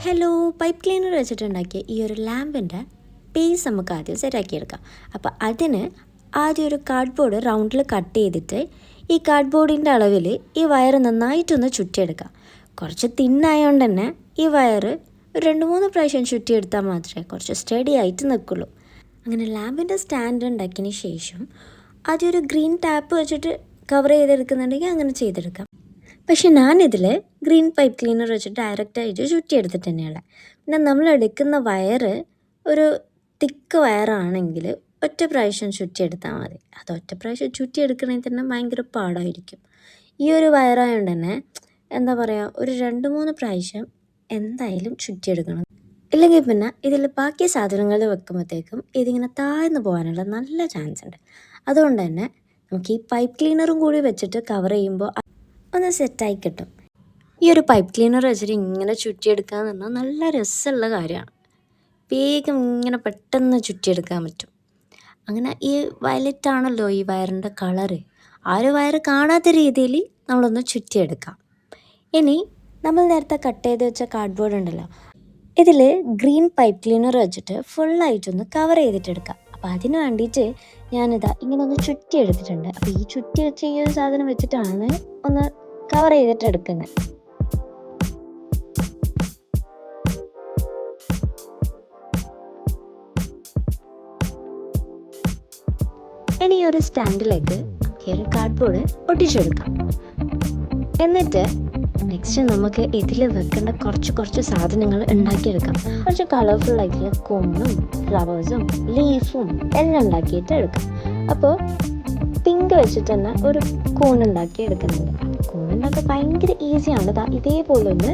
Hello, pipe cleaner വെച്ചിട്ടുണ്ടാക്കിയ ഈ ഒരു ലാമ്പിൻ്റെ pace നമുക്ക് ആദ്യം സെറ്റാക്കിയെടുക്കാം. അപ്പോൾ അതിന് ആദ്യം ഒരു കാർഡ്ബോർഡ് റൗണ്ടിൽ കട്ട് ചെയ്തിട്ട് ഈ കാർഡ്ബോർഡിൻ്റെ അളവിൽ ഈ വയർ നന്നായിട്ടൊന്ന് ചുറ്റിയെടുക്കാം. കുറച്ച് തിന്നായതുകൊണ്ട് തന്നെ ഈ വയർ ഒരു 2-3 പ്രാവശ്യം ചുറ്റിയെടുത്താൽ മാത്രമേ കുറച്ച് സ്റ്റഡി ആയിട്ട് നിൽക്കുള്ളൂ. അങ്ങനെ ലാമ്പിൻ്റെ സ്റ്റാൻഡ് ഉണ്ടാക്കിയതിന് ശേഷം ആദ്യം ഒരു ഗ്രീൻ ടാപ്പ് വെച്ചിട്ട് കവർ ചെയ്തെടുക്കുന്നുണ്ടെങ്കിൽ അങ്ങനെ ചെയ്തെടുക്കാം. പക്ഷെ ഞാനിതിൽ ഗ്രീൻ പൈപ്പ് ക്ലീനർ വെച്ചിട്ട് ഡയറക്റ്റായിട്ട് ചുറ്റിയെടുത്തിട്ട് തന്നെയാണ്. പിന്നെ നമ്മൾ എടുക്കുന്ന വയറ് ഒരു തിക്ക് വയറാണെങ്കിൽ ഒറ്റ പ്രാവശ്യം ചുറ്റിയെടുത്താൽ മതി. അത് ഒറ്റ പ്രാവശ്യം ചുറ്റിയെടുക്കണമെങ്കിൽ തന്നെ ഭയങ്കര പാടായിരിക്കും. ഈ ഒരു വയറായതുകൊണ്ട് തന്നെ എന്താ പറയുക, ഒരു 2-3 പ്രാവശ്യം എന്തായാലും ചുറ്റിയെടുക്കണം. ഇല്ലെങ്കിൽ പിന്നെ ഇതിൽ ബാക്കി സാധനങ്ങൾ വെക്കുമ്പോഴത്തേക്കും ഇതിങ്ങനെ താഴ്ന്നു പോകാനുള്ള നല്ല ചാൻസ് ഉണ്ട്. അതുകൊണ്ട് തന്നെ നമുക്ക് ഈ പൈപ്പ് ക്ലീനറും കൂടി വെച്ചിട്ട് കവർ ചെയ്യുമ്പോൾ ഒന്ന് സെറ്റായി കിട്ടും. ഈ ഒരു പൈപ്പ് ക്ലീനർ വെച്ചിട്ട് ഇങ്ങനെ ചുറ്റിയെടുക്കുക എന്ന് പറഞ്ഞാൽ നല്ല രസമുള്ള കാര്യമാണ്. വേഗം ഇങ്ങനെ പെട്ടെന്ന് ചുറ്റിയെടുക്കാൻ പറ്റും. അങ്ങനെ ഈ വയലറ്റ് ആണല്ലോ ഈ വയറിൻ്റെ കളറ്, ആ ഒരു വയർ കാണാത്ത രീതിയിൽ നമ്മളൊന്ന് ചുറ്റിയെടുക്കാം. ഇനി നമ്മൾ നേരത്തെ കട്ട് ചെയ്ത് വെച്ച കാർഡ്ബോർഡ് ഉണ്ടല്ലോ, ഇതിൽ ഗ്രീൻ പൈപ്പ് ക്ലീനർ വെച്ചിട്ട് ഫുള്ളായിട്ടൊന്ന് കവർ ചെയ്തിട്ടെടുക്കാം. അപ്പോൾ അതിന് വേണ്ടിയിട്ട് ഞാനിതാ ഇങ്ങനെ ഒന്ന് ചുറ്റി എടുത്തിട്ടുണ്ട്. അപ്പോൾ ഈ ചുറ്റി വെച്ച ഈ ഒരു സാധനം വെച്ചിട്ടാണ് ഒന്ന് കവർ ചെയ്തിട്ട് എടുക്കുന്നത്. ഇനി ഒരു സ്റ്റാൻഡിലേക്ക് ഈ ഒരു കാർഡ്ബോർഡ് ഒട്ടിച്ചെടുക്കാം. എന്നിട്ട് നെക്സ്റ്റ് നമുക്ക് ഇതിൽ വെക്കേണ്ട കുറച്ച് സാധനങ്ങൾ ഉണ്ടാക്കിയെടുക്കാം. കുറച്ച് കളർഫുൾ ആയിട്ടുള്ള കോണും ഫ്ലവേഴ്സും ലീഫും എല്ലാം ഉണ്ടാക്കിയിട്ട് എടുക്കാം. അപ്പോൾ പിങ്ക് വെച്ചിട്ട് തന്നെ ഒരു കോൺ ഉണ്ടാക്കി എടുക്കുന്നുണ്ട്. കോണുണ്ടാക്കാൻ ഭയങ്കര ഈസിയാണ്. ഇതേപോലെ ഒന്ന്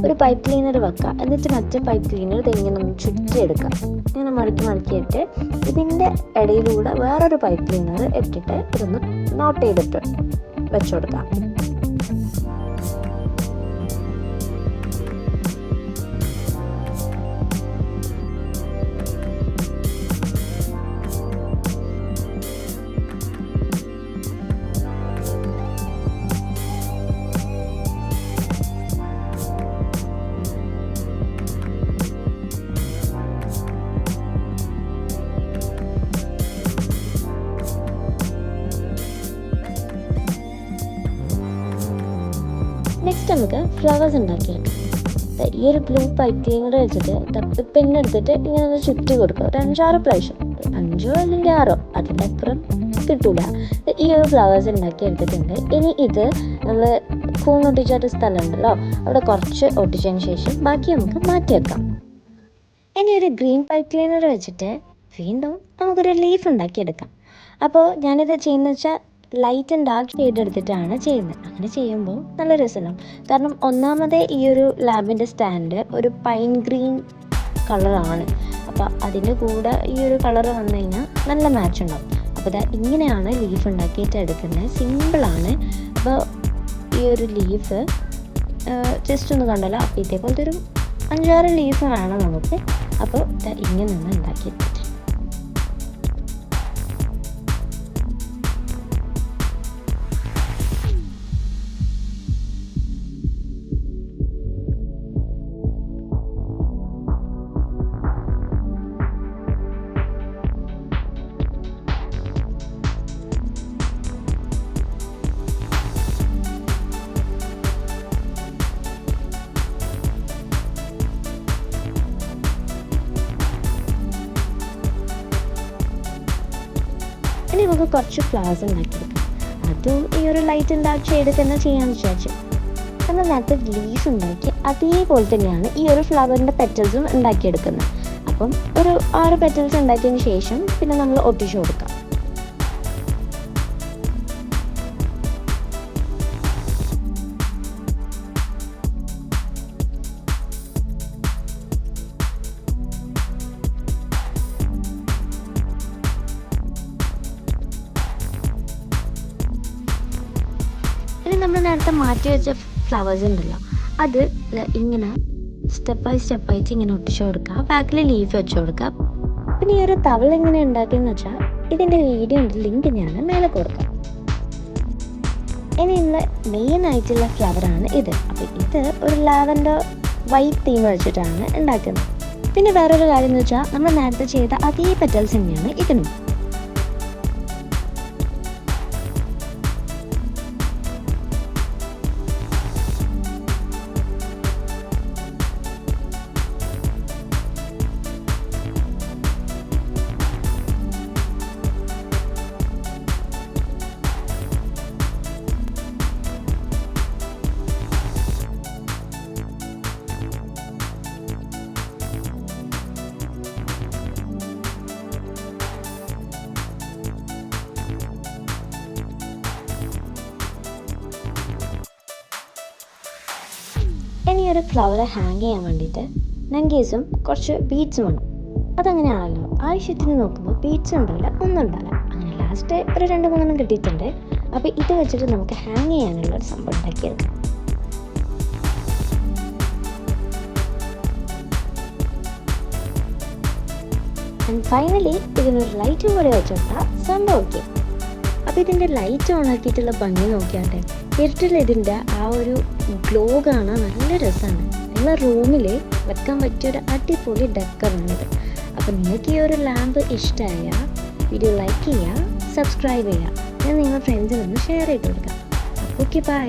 ഒരു പൈപ്പ് ക്ലീനർ വെക്കുക. എന്നിട്ട് മറ്റേ പൈപ്പ് ക്ലീനർ ഇതെങ്ങനെ ഒന്ന് ചുറ്റിയെടുക്കാം. ഇങ്ങനെ മടക്കിയിട്ട് ഇതിൻ്റെ ഇടയിലൂടെ വേറൊരു പൈപ്പ് ക്ലീനർ ഇട്ടിട്ട് ഇതൊന്ന് നോട്ട് ചെയ്തിട്ട് വെച്ചു കൊടുക്കാം. നെക്സ്റ്റ് നമുക്ക് ഫ്ലവേഴ്സ് ഉണ്ടാക്കിയെടുക്കാം. ഈ ഒരു ബ്ലൂ പൈപ്പ് ക്ലീനർ വെച്ചിട്ട് പിന്നെടുത്തിട്ട് ഇങ്ങനെ ഒന്ന് ചുറ്റി കൊടുക്കുക. ഒരു 5-6 പ്രാവശ്യം, 5 അല്ലെങ്കിൽ 6, അതിൻ്റെ അപ്പുറം കിട്ടൂല. ഈ ഒരു ഫ്ലവേഴ്സ് ഉണ്ടാക്കി എടുത്തിട്ടുണ്ട്. ഇനി ഇത് നമ്മൾ കൂൺ ഒട്ടിച്ചൊരു സ്ഥലം ഉണ്ടല്ലോ, അവിടെ കുറച്ച് ഒട്ടിച്ചതിന് ശേഷം ബാക്കി നമുക്ക് മാറ്റി വെക്കാം. ഇനി ഒരു ഗ്രീൻ പൈപ്പ് ക്ലീനർ വെച്ചിട്ട് വീണ്ടും നമുക്കൊരു ലീഫ് ഉണ്ടാക്കിയെടുക്കാം. അപ്പോൾ ഞാനിത് ചെയ്യുന്നത് വെച്ചാൽ ലൈറ്റ് ആൻഡ് ഡാർക്ക് ഷെയ്ഡ് എടുത്തിട്ടാണ് ചെയ്യുന്നത്. അങ്ങനെ ചെയ്യുമ്പോൾ നല്ല രസമുണ്ടാവും. കാരണം ഒന്നാമതേ ഈ ഒരു ലാമ്പിൻ്റെ സ്റ്റാൻഡ് ഒരു പൈൻ ഗ്രീൻ കളറാണ്. അപ്പോൾ അതിൻ്റെ കൂടെ ഈ ഒരു കളർ വന്നു കഴിഞ്ഞാൽ നല്ല മാച്ച് ഉണ്ടാവും. അപ്പോൾ ഇങ്ങനെയാണ് ലീഫ് ഉണ്ടാക്കിയിട്ട് എടുക്കുന്നത്. സിമ്പിളാണ്. അപ്പോൾ ഈ ഒരു ലീഫ് ജസ്റ്റ് ഒന്ന് കണ്ടല്ലോ. അപ്പോൾ ഇതേപോലത്തെ ഒരു 5-6 ലീഫ് വേണം നമുക്ക്. അപ്പോൾ ഇങ്ങനെ നിന്ന് ഉണ്ടാക്കിയെടുത്തിട്ട് ഇനി നമുക്ക് കുറച്ച് ഫ്ലവേഴ്സ് ഉണ്ടാക്കിയെടുക്കാം. അതും ഈ ഒരു ലൈറ്റ് ആൻഡ് ഡാർക്ക് ഷെയ്ഡ് തന്നെ ചെയ്യാമെന്ന് വിചാരിച്ചു. എന്നാൽ നേരത്തെ ലീഫ് ഉണ്ടാക്കി അതേപോലെ തന്നെയാണ് ഈ ഒരു ഫ്ലവറിൻ്റെ പെറ്റൽസും ഉണ്ടാക്കിയെടുക്കുന്നത്. അപ്പം ഒരു 6 പെറ്റൽസ് ഉണ്ടാക്കിയതിന് ശേഷം പിന്നെ നമ്മൾ ഒട്ടിച്ചു കൊടുക്കാം. ഇനി നമ്മൾ നേരത്തെ മാറ്റി വെച്ച ഫ്ലവേഴ്സ് ഉണ്ടല്ലോ, അത് ഇങ്ങനെ സ്റ്റെപ്പായിട്ട് ഇങ്ങനെ ഒട്ടിച്ചു കൊടുക്കുക. ബാക്കിൽ ലീഫ് വെച്ച് കൊടുക്കുക. പിന്നെ ഈ ഒരു തവള എങ്ങനെ ഉണ്ടാക്കിയെന്ന് വെച്ചാൽ ഇതിൻ്റെ വീഡിയോ ലിങ്ക് ഞാൻ മേലെ കൊടുക്കാം. ഇനിയുള്ള മെയിൻ ആയിട്ടുള്ള ഫ്ലവറാണ് ഇത്. അപ്പോൾ ഇത് ഒരു ലാവൻഡർ വൈറ്റ് തീം വെച്ചിട്ടാണ് ഉണ്ടാക്കുന്നത്. പിന്നെ വേറൊരു കാര്യം എന്ന് വെച്ചാൽ നമ്മൾ നേരത്തെ ചെയ്ത അതേ പെറ്റൽസ് തന്നെയാണ് ഇതിനും. ഇനി ഒരു ഫ്ലവർ ഹാങ് ചെയ്യാൻ വേണ്ടിയിട്ട് നങ്കേസും കുറച്ച് ബീഡ്സും വേണം. അതങ്ങനെയാണല്ലോ, ആവശ്യത്തിന് നോക്കുമ്പോൾ ബീഡ്സ് ഉണ്ടാവില്ല, ഒന്നും ഉണ്ടാവില്ല. അങ്ങനെ ലാസ്റ്റ് ഒരു 2-3 കിട്ടിയിട്ടുണ്ട്. അപ്പോൾ ഇത് വെച്ചിട്ട് നമുക്ക് ഹാങ് ചെയ്യാനുള്ള ഒരു സംഭവം ഉണ്ടാക്കിയെടുക്കാം. ആൻഡ് ഫൈനലി ഇതിനൊരു ലൈറ്റും കൂടി വെച്ചോട്ടാൽ സംഭവം ഓക്കെ. അപ്പോൾ ഇതിൻ്റെ ലൈറ്റ് ഓൺ ആക്കിയിട്ടുള്ള ഭംഗി നോക്കിയാട്ടെ, ഇരുട്ടിൽ ഇതിൻ്റെ ആ ഒരു ഗ്ലോ കാണാൻ നല്ല രസമാണ്. നിങ്ങളെ റൂമിൽ വെക്കാൻ പറ്റിയൊരു അടിപൊളി ഡെക്കറാണിത്. അപ്പോൾ നിങ്ങൾക്ക് ഈ ഒരു ലാമ്പ് ഇഷ്ടമായാൽ വീഡിയോ ലൈക്ക് ചെയ്യുക, സബ്സ്ക്രൈബ് ചെയ്യുക, ഞാൻ നിങ്ങളുടെ ഫ്രണ്ട്സിനൊന്ന് ഷെയർ ചെയ്ത് കൊടുക്കാം. Okay, by.